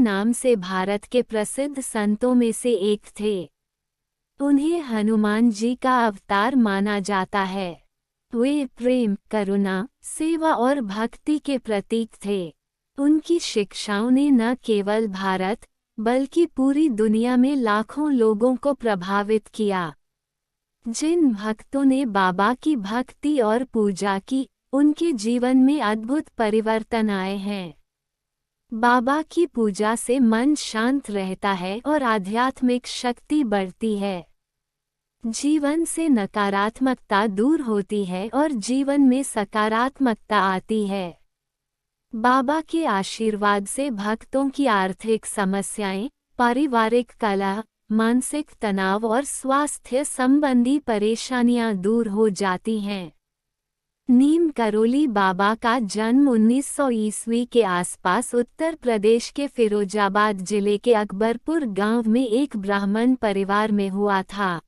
नाम से भारत के प्रसिद्ध संतों में से एक थे। उन्हें हनुमान जी का अवतार माना जाता है। वे प्रेम, करुणा, सेवा और भक्ति के प्रतीक थे। उनकी शिक्षाओं ने न केवल भारत बल्कि पूरी दुनिया में लाखों लोगों को प्रभावित किया। जिन भक्तों ने बाबा की भक्ति और पूजा की, उनके जीवन में अद्भुत परिवर्तन आए हैं। बाबा की पूजा से मन शांत रहता है और आध्यात्मिक शक्ति बढ़ती है। जीवन से नकारात्मकता दूर होती है और जीवन में सकारात्मकता आती है। बाबा के आशीर्वाद से भक्तों की आर्थिक समस्याएं, पारिवारिक कलह, मानसिक तनाव और स्वास्थ्य संबंधी परेशानियां दूर हो जाती हैं। नीम करोली बाबा का जन्म 1900 ईस्वी के आसपास उत्तर प्रदेश के फिरोजाबाद जिले के अकबरपुर गांव में एक ब्राह्मण परिवार में हुआ था।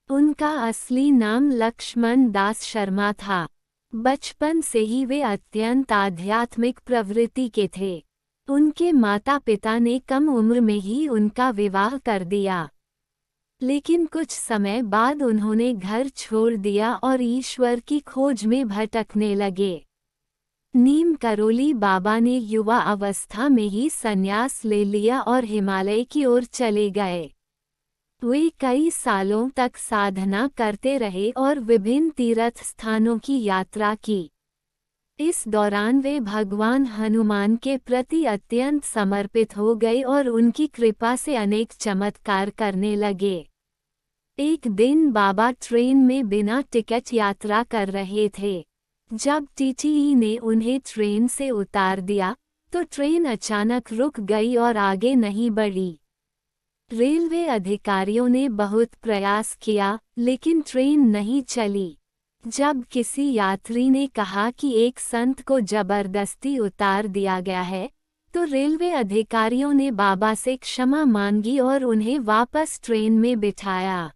उनका असली नाम लक्ष्मण दास शर्मा था। बचपन से ही वे अत्यंत आध्यात्मिक प्रवृत्ति के थे। उनके माता पिता ने कम उम्र में ही उनका विवाह कर दिया, लेकिन कुछ समय बाद उन्होंने घर छोड़ दिया और ईश्वर की खोज में भटकने लगे। नीम करोली बाबा ने युवा अवस्था में ही संन्यास ले लिया और हिमालय की ओर चले गए। वे कई सालों तक साधना करते रहे और विभिन्न तीर्थ स्थानों की यात्रा की। इस दौरान वे भगवान हनुमान के प्रति अत्यंत समर्पित हो गए और उनकी कृपा से अनेक चमत्कार करने लगे। एक दिन बाबा ट्रेन में बिना टिकट यात्रा कर रहे थे। जब टीटीई ने उन्हें ट्रेन से उतार दिया तो ट्रेन अचानक रुक गई और आगे नहीं बढ़ी। रेलवे अधिकारियों ने बहुत प्रयास किया, लेकिन ट्रेन नहीं चली। जब किसी यात्री ने कहा कि एक संत को जबरदस्ती उतार दिया गया है, तो रेलवे अधिकारियों ने बाबा से क्षमा मांगी और उन्हें वापस ट्रेन में बिठाया।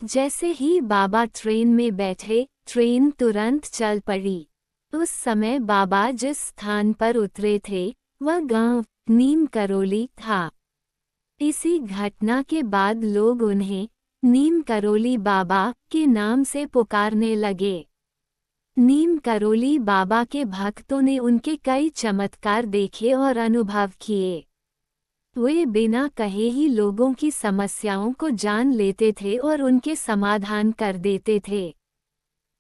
जैसे ही बाबा ट्रेन में बैठे, ट्रेन तुरंत चल पड़ी। उस समय बाबा जिस स्थान पर उतरे थे, वह गांव नीम करोली था। इसी घटना के बाद लोग उन्हें नीम करोली बाबा के नाम से पुकारने लगे। नीम करोली बाबा के भक्तों ने उनके कई चमत्कार देखे और अनुभव किए। वे बिना कहे ही लोगों की समस्याओं को जान लेते थे और उनके समाधान कर देते थे।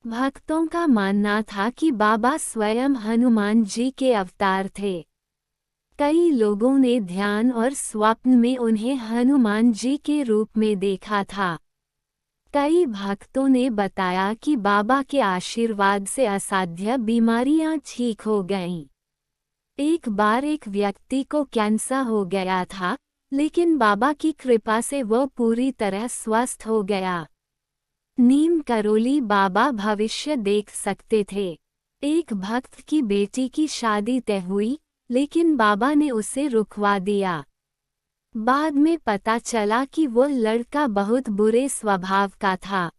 भक्तों का मानना था कि बाबा स्वयं हनुमान जी के अवतार थे। कई लोगों ने ध्यान और स्वप्न में उन्हें हनुमान जी के रूप में देखा था। कई भक्तों ने बताया कि बाबा के आशीर्वाद से असाध्य बीमारियां ठीक हो गईं। एक बार एक व्यक्ति को कैंसर हो गया था, लेकिन बाबा की कृपा से वह पूरी तरह स्वस्थ हो गया। नीम करोली बाबा भविष्य देख सकते थे। एक भक्त की बेटी की शादी तय हुई, लेकिन बाबा ने उसे रुकवा दिया। बाद में पता चला कि वो लड़का बहुत बुरे स्वभाव का था।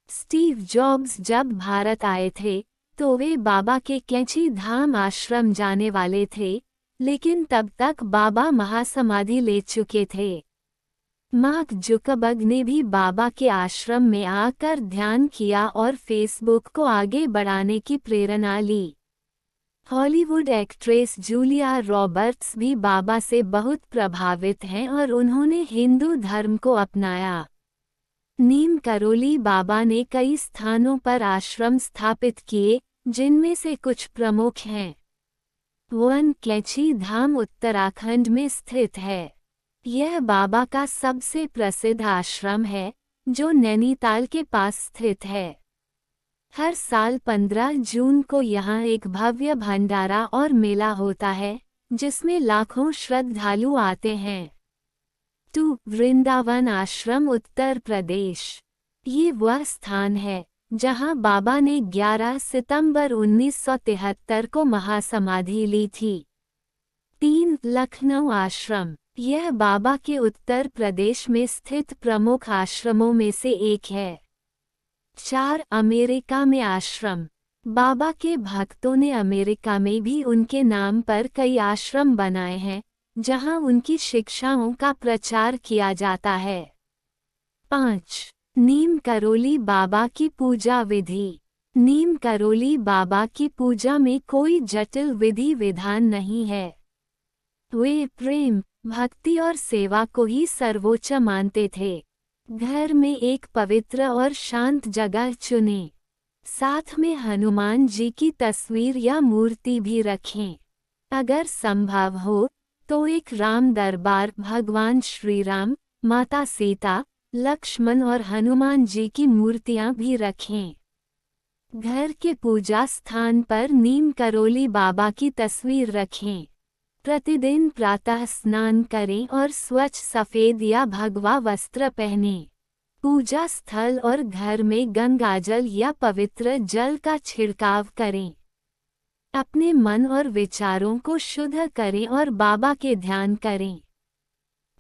स्टीव जॉब्स जब भारत आए थे तो वे बाबा के कैंची धाम आश्रम जाने वाले थे, लेकिन तब तक बाबा महासमाधि ले चुके थे। मार्क जुकरबर्ग ने भी बाबा के आश्रम में आकर ध्यान किया और फेसबुक को आगे बढ़ाने की प्रेरणा ली। हॉलीवुड एक्ट्रेस जूलिया रॉबर्ट्स भी बाबा से बहुत प्रभावित हैं और उन्होंने हिंदू धर्म को अपनाया। नीम करोली बाबा ने कई स्थानों पर आश्रम स्थापित किए, जिनमें से कुछ प्रमुख हैं। वन कैंची धाम उत्तराखंड में स्थित है। यह बाबा का सबसे प्रसिद्ध आश्रम है, जो नैनीताल के पास स्थित है। हर साल 15 जून को यहाँ एक भव्य भंडारा और मेला होता है, जिसमें लाखों श्रद्धालु आते हैं। वृंदावन आश्रम उत्तर प्रदेश। ये वह स्थान है जहाँ बाबा ने 11 सितंबर 1973 को महासमाधि ली थी। 3 लखनऊ आश्रम। यह बाबा के उत्तर प्रदेश में स्थित प्रमुख आश्रमों में से एक है। 4 अमेरिका में आश्रम। बाबा के भक्तों ने अमेरिका में भी उनके नाम पर कई आश्रम बनाए हैं, जहां उनकी शिक्षाओं का प्रचार किया जाता है। 5. नीम करोली बाबा की पूजा विधि। नीम करोली बाबा की पूजा में कोई जटिल विधि विधान नहीं है। वे प्रेम, भक्ति और सेवा को ही सर्वोच्च मानते थे। घर में एक पवित्र और शांत जगह चुनें। साथ में हनुमान जी की तस्वीर या मूर्ति भी रखें। अगर संभव हो तो एक राम दरबार, भगवान श्री राम, माता सीता, लक्ष्मण और हनुमान जी की मूर्तियां भी रखें। घर के पूजा स्थान पर नीम करोली बाबा की तस्वीर रखें। प्रतिदिन प्रातः स्नान करें और स्वच्छ सफेद या भगवा वस्त्र पहनें। पूजा स्थल और घर में गंगाजल या पवित्र जल का छिड़काव करें। अपने मन और विचारों को शुद्ध करें और बाबा के ध्यान करें।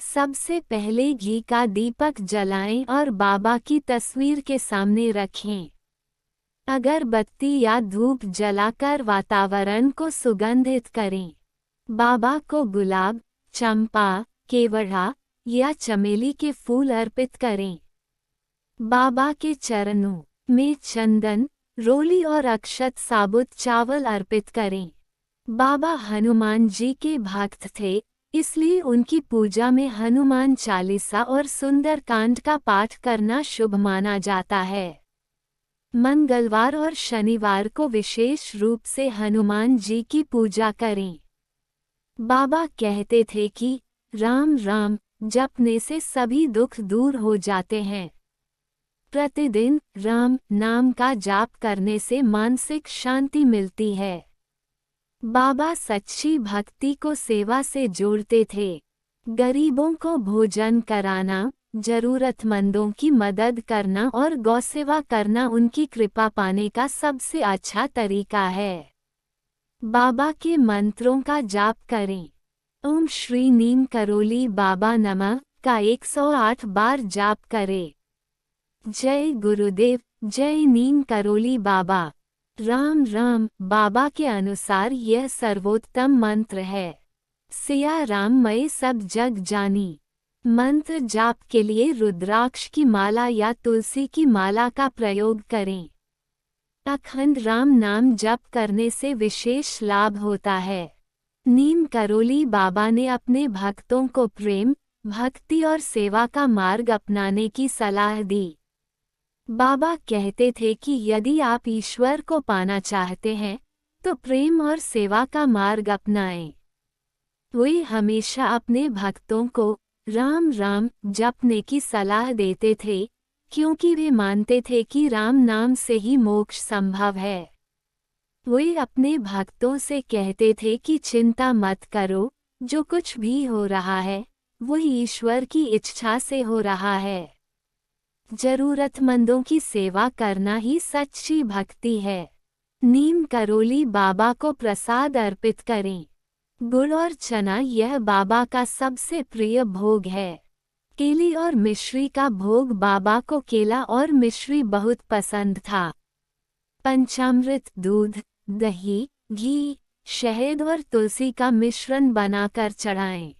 सबसे पहले घी का दीपक जलाएं और बाबा की तस्वीर के सामने रखें। अगरबत्ती या धूप जलाकर वातावरण को सुगंधित करें। बाबा को गुलाब, चंपा, केवड़ा या चमेली के फूल अर्पित करें। बाबा के चरणों में चंदन, रोली और अक्षत साबुत चावल अर्पित करें। बाबा हनुमान जी के भक्त थे, इसलिए उनकी पूजा में हनुमान चालीसा और सुंदर कांड का पाठ करना शुभ माना जाता है। मंगलवार और शनिवार को विशेष रूप से हनुमान जी की पूजा करें। बाबा कहते थे कि राम राम जपने से सभी दुख दूर हो जाते हैं। प्रतिदिन राम नाम का जाप करने से मानसिक शांति मिलती है। बाबा सच्ची भक्ति को सेवा से जोड़ते थे। गरीबों को भोजन कराना, जरूरतमंदों की मदद करना और गौसेवा करना उनकी कृपा पाने का सबसे अच्छा तरीका है। बाबा के मंत्रों का जाप करें। ओम श्री नीम करोली बाबा नमः का 108 बार जाप करें। जय गुरुदेव, जय नीम करोली बाबा। राम राम बाबा के अनुसार यह सर्वोत्तम मंत्र है। सिया राम मैं सब जग जानी। मंत्र जाप के लिए रुद्राक्ष की माला या तुलसी की माला का प्रयोग करें। अखंड राम नाम जप करने से विशेष लाभ होता है। नीम करोली बाबा ने अपने भक्तों को प्रेम, भक्ति और सेवा का मार्ग अपनाने की सलाह दी। बाबा कहते थे कि यदि आप ईश्वर को पाना चाहते हैं तो प्रेम और सेवा का मार्ग अपनाएं। वे हमेशा अपने भक्तों को राम राम जपने की सलाह देते थे, क्योंकि वे मानते थे कि राम नाम से ही मोक्ष संभव है। वे अपने भक्तों से कहते थे कि चिंता मत करो, जो कुछ भी हो रहा है वह ईश्वर की इच्छा से हो रहा है। जरूरतमंदों की सेवा करना ही सच्ची भक्ति है। नीम करोली बाबा को प्रसाद अर्पित करें। गुड़ और चना यह बाबा का सबसे प्रिय भोग है। केले और मिश्री का भोग बाबा को केला और मिश्री बहुत पसंद था। पंचामृत, दूध, दही, घी, शहद और तुलसी का मिश्रण बनाकर चढ़ाएं।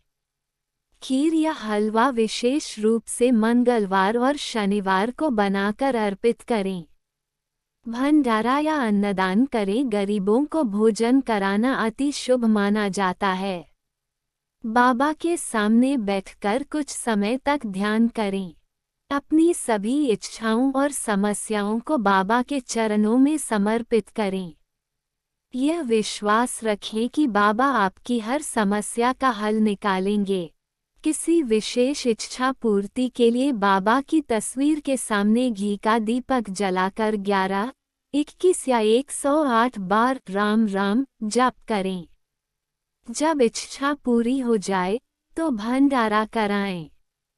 खीर या हलवा विशेष रूप से मंगलवार और शनिवार को बनाकर अर्पित करें। भंडारा या अन्नदान करें। गरीबों को भोजन कराना अति शुभ माना जाता है। बाबा के सामने बैठकर कुछ समय तक ध्यान करें। अपनी सभी इच्छाओं और समस्याओं को बाबा के चरणों में समर्पित करें। यह विश्वास रखें कि बाबा आपकी हर समस्या का हल निकालेंगे। किसी विशेष इच्छा पूर्ति के लिए बाबा की तस्वीर के सामने घी का दीपक जलाकर 11, 21 या 108 बार राम राम जप करें। जब इच्छा पूरी हो जाए तो भंडारा कराएं।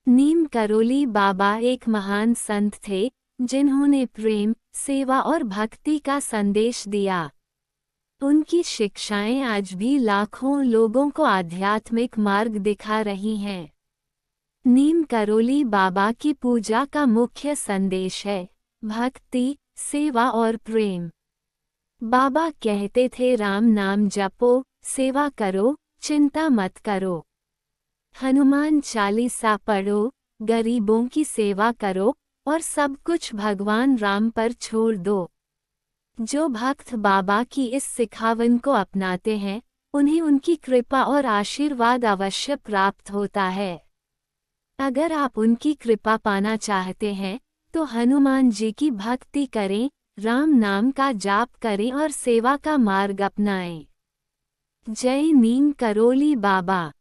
नीम करोली बाबा एक महान संत थे, जिन्होंने प्रेम, सेवा और भक्ति का संदेश दिया। उनकी शिक्षाएं आज भी लाखों लोगों को आध्यात्मिक मार्ग दिखा रही हैं। नीम करोली बाबा की पूजा का मुख्य संदेश है भक्ति, सेवा और प्रेम। बाबा कहते थे राम नाम जपो, सेवा करो, चिंता मत करो। हनुमान चालीसा पढ़ो, गरीबों की सेवा करो और सब कुछ भगवान राम पर छोड़ दो। जो भक्त बाबा की इस सिखावन को अपनाते हैं, उन्हें उनकी कृपा और आशीर्वाद अवश्य प्राप्त होता है। अगर आप उनकी कृपा पाना चाहते हैं, तो हनुमान जी की भक्ति करें, राम नाम का जाप करें और सेवा का मार्ग अपनाएं। जय नीम करोली बाबा।